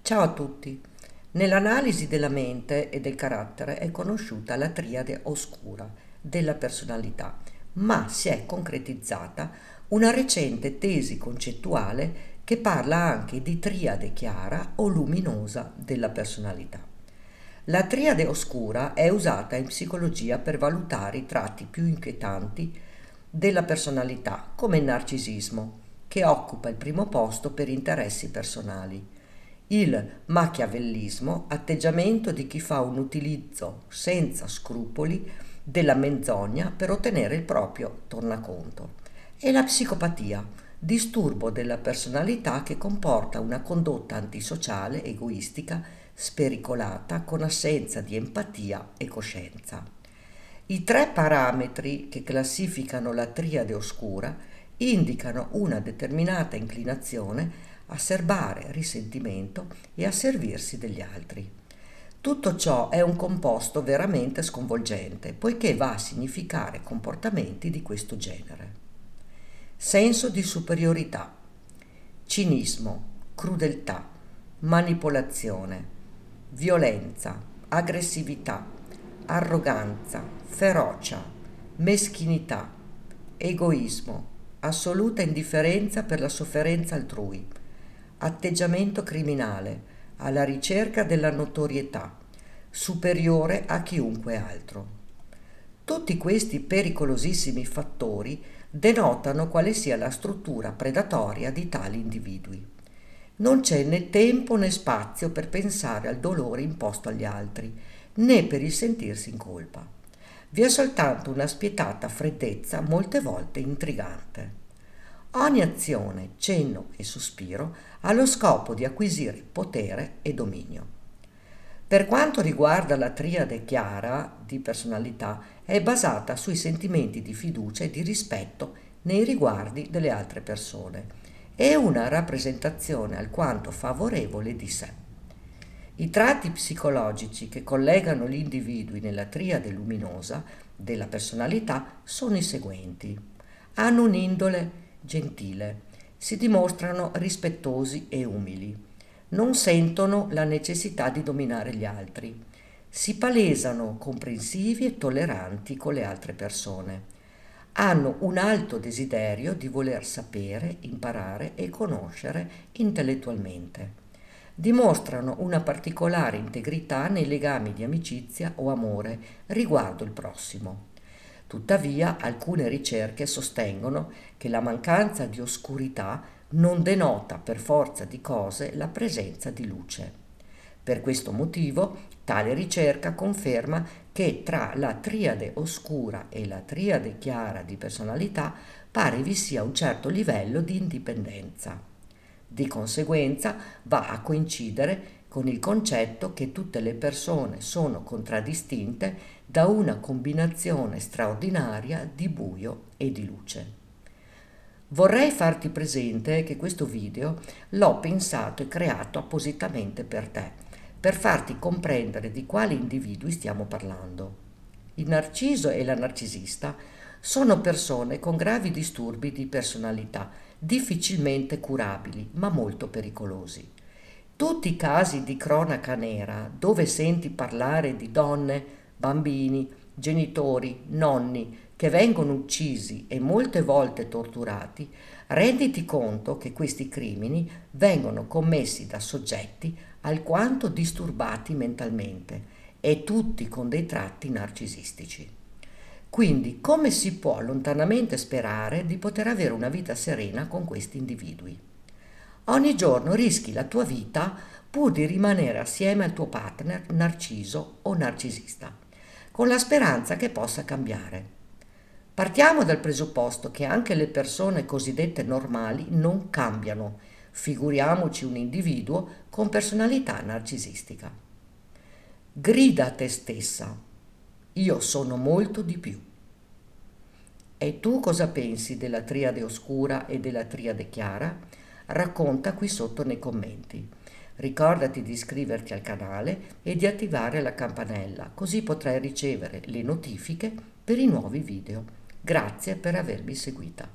Ciao a tutti. Nell'analisi della mente e del carattere è conosciuta la triade oscura della personalità, ma si è concretizzata una recente tesi concettuale che parla anche di triade chiara o luminosa della personalità. La triade oscura è usata in psicologia per valutare i tratti più inquietanti della personalità, come il narcisismo, che occupa il primo posto per interessi personali. Il machiavellismo, atteggiamento di chi fa un utilizzo senza scrupoli della menzogna per ottenere il proprio tornaconto. E la psicopatia, disturbo della personalità che comporta una condotta antisociale, egoistica, spericolata, con assenza di empatia e coscienza. I tre parametri che classificano la triade oscura indicano una determinata inclinazione a serbare risentimento e a servirsi degli altri. Tutto ciò è un composto veramente sconvolgente, poiché va a significare comportamenti di questo genere. Senso di superiorità, cinismo, crudeltà, manipolazione, violenza, aggressività, arroganza, ferocia, meschinità, egoismo, assoluta indifferenza per la sofferenza altrui, atteggiamento criminale, alla ricerca della notorietà, superiore a chiunque altro. Tutti questi pericolosissimi fattori denotano quale sia la struttura predatoria di tali individui. Non c'è né tempo né spazio per pensare al dolore imposto agli altri, né per il sentirsi in colpa. Vi è soltanto una spietata freddezza molte volte intrigante. Ogni azione, cenno e sospiro ha lo scopo di acquisire potere e dominio. Per quanto riguarda la triade chiara di personalità, è basata sui sentimenti di fiducia e di rispetto nei riguardi delle altre persone. È una rappresentazione alquanto favorevole di sé. I tratti psicologici che collegano gli individui nella triade luminosa della personalità sono i seguenti. Hanno un'indole gentile, si dimostrano rispettosi e umili, non sentono la necessità di dominare gli altri, si palesano comprensivi e tolleranti con le altre persone, hanno un alto desiderio di voler sapere, imparare e conoscere intellettualmente. Dimostrano una particolare integrità nei legami di amicizia o amore riguardo il prossimo. Tuttavia, alcune ricerche sostengono che la mancanza di oscurità non denota per forza di cose la presenza di luce. Per questo motivo, tale ricerca conferma che tra la triade oscura e la triade chiara di personalità pare vi sia un certo livello di indipendenza. Di conseguenza va a coincidere con il concetto che tutte le persone sono contraddistinte da una combinazione straordinaria di buio e di luce. Vorrei farti presente che questo video l'ho pensato e creato appositamente per te, per farti comprendere di quali individui stiamo parlando. Il narciso e la narcisista sono persone con gravi disturbi di personalità, difficilmente curabili, ma molto pericolosi. Tutti i casi di cronaca nera, dove senti parlare di donne, bambini, genitori, nonni che vengono uccisi e molte volte torturati, renditi conto che questi crimini vengono commessi da soggetti alquanto disturbati mentalmente e tutti con dei tratti narcisistici. Quindi, come si può lontanamente sperare di poter avere una vita serena con questi individui? Ogni giorno rischi la tua vita pur di rimanere assieme al tuo partner narciso o narcisista, con la speranza che possa cambiare. Partiamo dal presupposto che anche le persone cosiddette normali non cambiano, figuriamoci un individuo con personalità narcisistica. Grida a te stessa: io sono molto di più. E tu cosa pensi della triade oscura e della triade chiara? Racconta qui sotto nei commenti. Ricordati di iscriverti al canale e di attivare la campanella, così potrai ricevere le notifiche per i nuovi video. Grazie per avermi seguita.